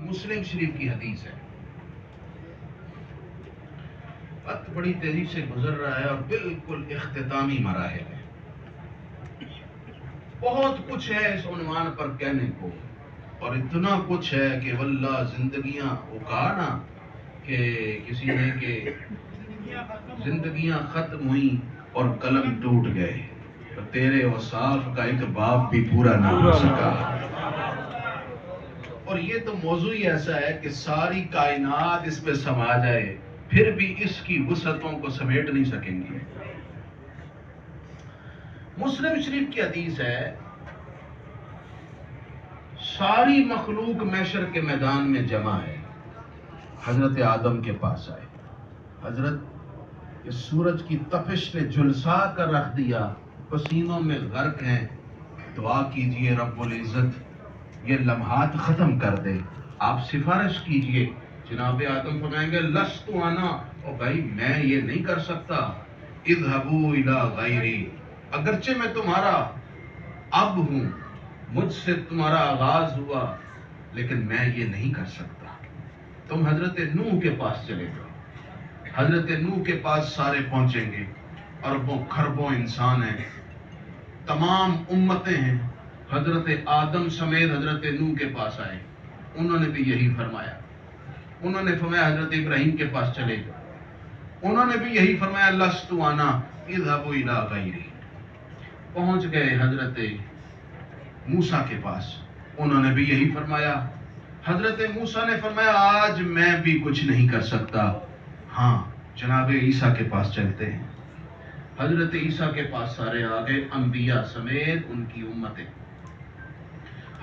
مسلم شریف کی حدیث ہے. وقت بڑی تیزی سے گزر رہا ہے اور بالکل اختتامی مراحل ہے. بہت کچھ ہے اس عنوان پر کہنے کو، اور اتنا کچھ ہے کہ واللہ زندگیاں وہ کہا نا کہ کسی نے کہ زندگیاں ختم ہوئیں اور قلم ٹوٹ گئے، تو تیرے وصاف کا ایک باب بھی پورا نہ ہو سکا. اور یہ تو موضوع ہی ایسا ہے کہ ساری کائنات اس پہ سما جائے پھر بھی اس کی وسعتوں کو سمیٹ نہیں سکیں گی. مسلم شریف کی حدیث ہے، ساری مخلوق محشر کے میدان میں جمع ہے. حضرت آدم کے پاس آئے. حضرت اس سورج کی تپش نے جھلسا کر رکھ دیا، پسینوں میں غرق ہیں. دعا کیجئے رب العزت یہ لمحات ختم کر دے. آپ سفارش کیجئے. جناب آدم فرمائیں گے لست انا، او بھائی میں یہ نہیں کر سکتا. اذهبوا الى غیری، اگرچہ میں تمہارا اب ہوں، مجھ سے تمہارا آغاز ہوا، لیکن میں یہ نہیں کر سکتا. تم حضرت نوح کے پاس چلے جاؤ. حضرت نوح کے پاس سارے پہنچیں گے، اربوں خربوں انسان ہیں، تمام امتیں ہیں. حضرت آدم سمیت حضرت نوح کے پاس آئے، انہوں نے بھی یہی فرمایا. انہوں نے فرمایا حضرت ابراہیم کے پاس چلے جاؤ، انہوں نے بھی یہی فرمایا لست انا اذهبوا الى غیری. پہنچ گئے حضرت موسیٰ کے پاس، انہوں نے بھی یہی فرمایا. حضرت موسیٰ نے فرمایا آج میں بھی کچھ نہیں کر سکتا، ہاں جناب عیسیٰ کے پاس چلتے ہیں. حضرت عیسیٰ کے پاس سارے آگئے، انبیاء سمیت ان کی امتیں.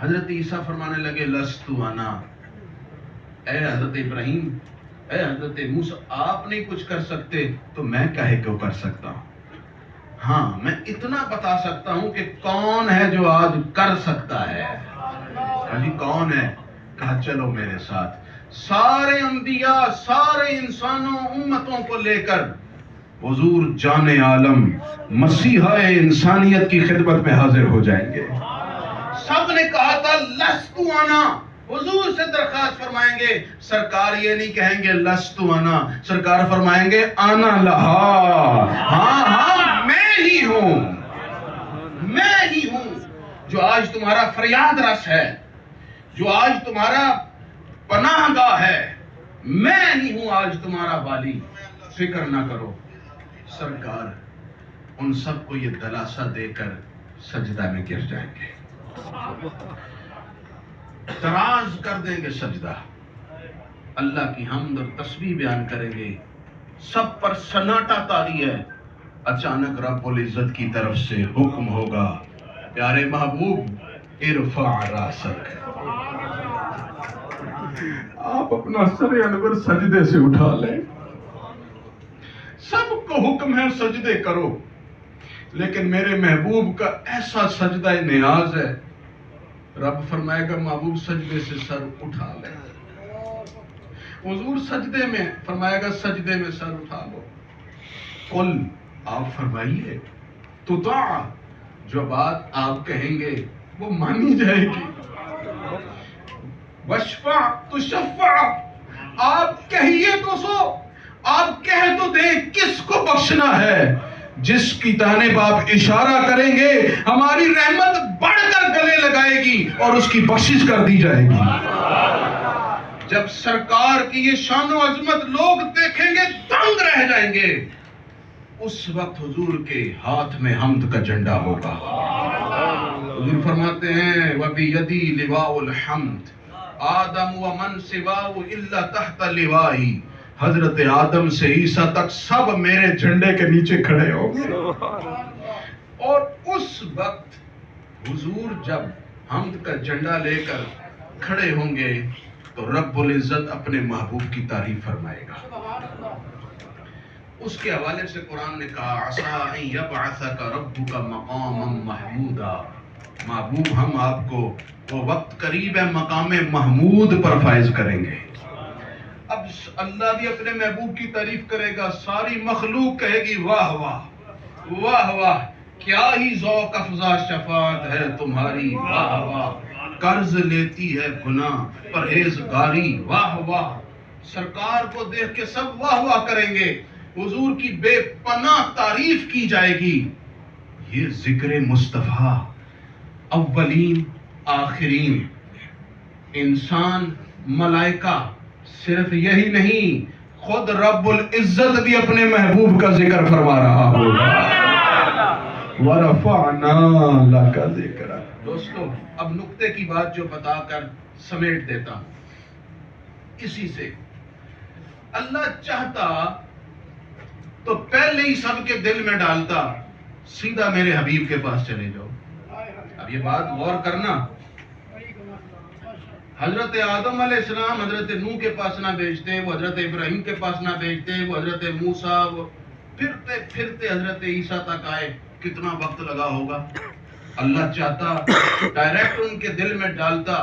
حضرت عیسیٰ فرمانے لگے لست انا، اے حضرت ابراہیم، اے حضرت موسیٰ، آپ نہیں کچھ کر سکتے تو میں کہے کیوں کر سکتا ہوں. ہاں میں اتنا بتا سکتا ہوں کہ کون ہے جو آج کر سکتا ہے. ہاں جی کون ہے؟ کہا چلو میرے ساتھ. سارے انبیاء، سارے انسانوں، امتوں کو لے کر حضور جان عالم مسیحا انسانیت کی خدمت میں حاضر ہو جائیں گے. سب نے کہا تھا لست انا، حضور سے درخواست فرمائیں گے. سرکار یہ نہیں کہیں گے لست انا، سرکار فرمائیں گے انا لہا، ہاں ہاں میں ہی ہوں، میں ہی ہوں جو آج تمہارا فریاد رس ہے، جو آج تمہارا پناہ گاہ ہے. میں ہی ہوں آج تمہارا والی، فکر نہ کرو. سرکار ان سب کو یہ دلاسا دے کر سجدہ میں گر جائیں گے، تراز کر دیں گے سجدہ. اللہ کی حمد اور تسبیح بیان کریں گے. سب پر سناٹا طاری ہے. اچانک رب العزت کی طرف سے حکم ہوگا پیارے محبوب ارفع راسک، آپ اپنا سر انور سجدے سے اٹھا لیں. سب کو حکم ہے سجدے کرو، لیکن میرے محبوب کا ایسا سجدہ نیاز ہے. رب فرمائے گا محبوب سجدے سے سر اٹھا لیں. حضور سجدے میں فرمائے گا سجدے میں سر اٹھا لو. قل، آپ فرمائیے، تطاع، جو بات آپ کہیں گے وہ مانی جائے گی. وشفع تشفع، آپ کہیے تو سو، آپ کہہ تو دیں کس کو بخشنا ہے. جس کی جانب آپ اشارہ کریں گے ہماری رحمت بڑھ کر گلے لگائے گی اور اس کی بخشش کر دی جائے گی. جب سرکار کی یہ شان و عظمت لوگ دیکھیں گے دنگ رہ جائیں گے. اس وقت حضور کے ہاتھ میں حمد کا جھنڈا ہوگا. حضور فرماتے ہیں وَبِيَدِي لِوَاءُ الْحَمْدِ آدم ومن سواہ الا تحت لوائی. حضرت آدم سے عیسیٰ تک سب میرے جھنڈے کے نیچے کھڑے ہوں گے. اور اس وقت حضور جب حمد کا جھنڈا لے کر کھڑے ہوں گے تو رب العزت اپنے محبوب کی تعریف فرمائے گا. اس کے حوالے سے قرآن نے کہا عسیٰ ان یبعثک ربک مقاما محمودا. محبوب ہم آپ کو وہ وقت قریب ہے مقام محمود پر فائز کریں گے. اب اللہ بھی اپنے محبوب کی تعریف کرے گا، ساری مخلوق کہے گی واہ واہ واہ واہ، کیا ہی ذوق افزا شفاعت ہے تمہاری، واہ واہ قرض لیتی ہے گناہ پرہیزگاری واہ واہ. سرکار کو دیکھ کے سب واہ واہ کریں گے, حضور کی بے پناہ تعریف کی جائے گی. یہ ذکر مصطفیٰ اولین آخرین, انسان ملائکہ, صرف یہی نہیں, خود رب العزت بھی اپنے محبوب کا ذکر فرما رہا ہوگا. وَرَفَعْنَا لَكَ ذِكْرَكَ. دوستو اب نقطے کی بات جو بتا کر سمیٹ دیتا ہوں, اسی سے اللہ چاہتا تو پہلے ہی سب کے دل میں ڈالتا, سیدھا میرے حبیب کے پاس چلے جاؤ. اب یہ بات غور کرنا, حضرت آدم علیہ السلام حضرت نوح کے پاس نہ بھیجتے, وہ حضرت ابراہیم کے پاس نہ بھیجتے, وہ حضرت موسیٰ, وہ پھرتے پھرتے حضرت عیسیٰ تک آئے. کتنا وقت لگا ہوگا. اللہ چاہتا ڈائریکٹ ان کے دل میں ڈالتا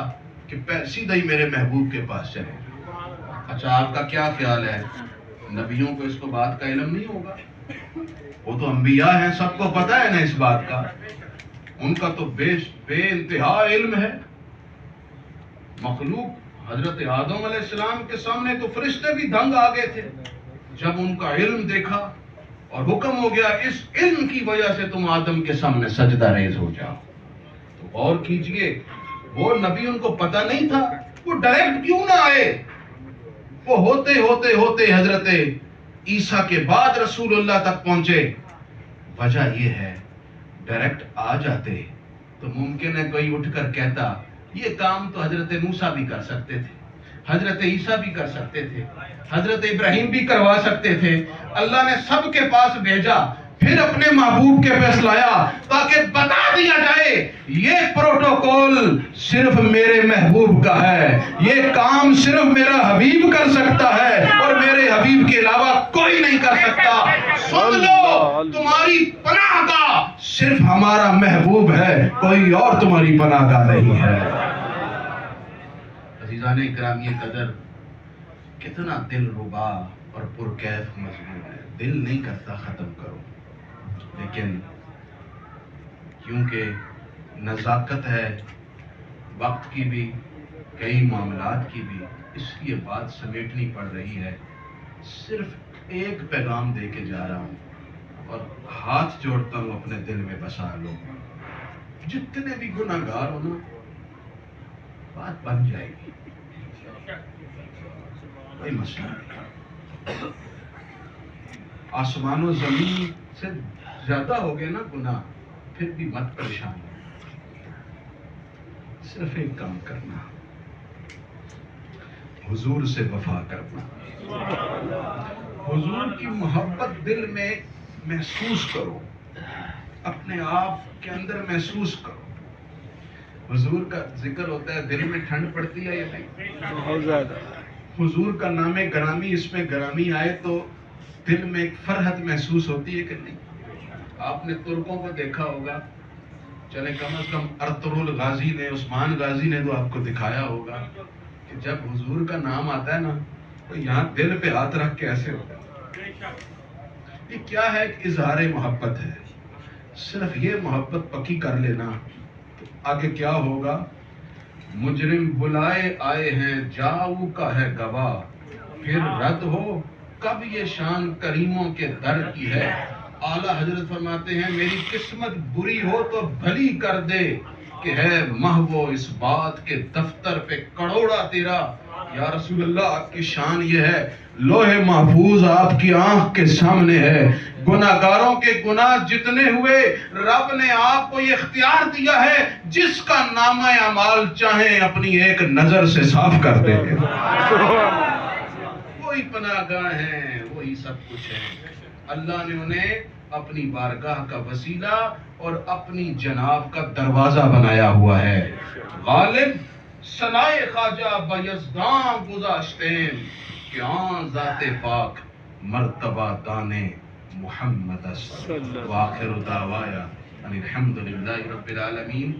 کہ سیدھا ہی میرے محبوب کے پاس چلے. اچھا آپ کا کیا خیال ہے, نبیوں کو اس کو بات کا علم نہیں ہوگا؟ وہ تو انبیاء ہیں, سب کو پتہ ہے نا اس بات کا. ان کا تو بے انتہا علم ہے. مخلوق حضرت آدم علیہ السلام کے سامنے تو فرشتے بھی دنگ آ گئے تھے جب ان کا علم دیکھا, اور حکم ہو گیا اس علم کی وجہ سے تم آدم کے سامنے سجدہ ریز ہو جاؤ. تو غور کیجئے, وہ نبی ان کو پتہ نہیں تھا, وہ ڈائریکٹ کیوں نہ آئے؟ وہ ہوتے ہوتے ہوتے حضرت عیسیٰ کے بعد رسول اللہ تک پہنچے. وجہ یہ ہے ڈائریکٹ آ جاتے تو ممکن ہے کوئی اٹھ کر کہتا یہ کام تو حضرت موسیٰ بھی کر سکتے تھے, حضرت عیسیٰ بھی کر سکتے تھے, حضرت ابراہیم بھی کروا سکتے تھے. اللہ نے سب کے پاس بھیجا, پھر اپنے محبوب کے پاس لایا تاکہ بتا دیا جائے یہ پروٹوکول صرف میرے محبوب کا ہے, یہ کام صرف میرا حبیب کر سکتا ہے اور میرے حبیب کے علاوہ کوئی نہیں کر سکتا. سن لو, تمہاری پناہ گاہ صرف ہمارا محبوب ہے, کوئی اور تمہاری پناہ گاہ نہیں ہے. عزیزان اکرامی قدر, کتنا دل ربا اور پرکیف مضمون ہے. دل نہیں کرتا ختم کرو, لیکن کیونکہ نزاکت ہے وقت کی بھی, کئی معاملات کی بھی, اس لیے بات سمیٹنی پڑ رہی ہے. صرف ایک پیغام دے کے جا رہا ہوں اور ہاتھ جوڑتا ہوں اپنے دل میں بسا لو. جتنے بھی گناہگار ہو نا, بات بن جائے گی, کوئی مسئلہ نہیں. آسمان و زمین سے زیادہ ہو گئے نا گناہ, پھر بھی مت پریشان ہو. صرف ایک کام کرنا, حضور سے وفا کرنا, حضور کی محبت دل میں محسوس کرو, اپنے آپ کے اندر محسوس کرو. حضور کا ذکر ہوتا ہے, دل میں ٹھنڈ پڑتی ہے یا نہیں؟ بہت زیادہ. حضور کا نام گرامی اس میں گرامی آئے تو دل میں ایک فرحت محسوس ہوتی ہے کہ نہیں؟ آپ نے ترکوں کو دیکھا ہوگا, چلے کم از کم ارطغرل غازی نے, عثمان غازی نے تو آپ کو دکھایا ہوگا کہ جب حضور کا نام آتا ہے نا تو یہاں دل پہ ہاتھ رکھ کے ایسے ہوتا ہے. یہ کیا ہے؟ اظہار محبت ہے. صرف یہ محبت پکی کر لینا تو آگے کیا ہوگا. مجرم بلائے آئے ہیں جاؤ کا ہے گواہ, پھر رد ہو کب یہ شان کریموں کے در کی ہے. اعلیٰ حضرت فرماتے ہیں میری قسمت بری ہو تو بھلی کر دے کہ ہے محو اس بات کے دفتر پہ کروڑا تیرا. یا رسول اللہ آپ کی شان یہ ہے, لوح محفوظ آپ کی آنکھ کے سامنے ہے. گناہگاروں کے گناہ جتنے ہوئے رب نے آپ کو یہ اختیار دیا ہے, جس کا نامہ اعمال چاہیں اپنی ایک نظر سے صاف کر دیں. وہی پناہ گاہ ہیں, وہی سب کچھ ہے. اللہ نے انہیں اپنی بارگاہ کا وسیلہ اور اپنی جناب کا دروازہ بنایا ہوا ہے. غالب سنائے خواجہ بیزدان گذاشتیں کہ آن ذات پاک مرتبہ دانے محمد صلی اللہ. وآخر دعوایا ان الحمدللہ رب العالمین.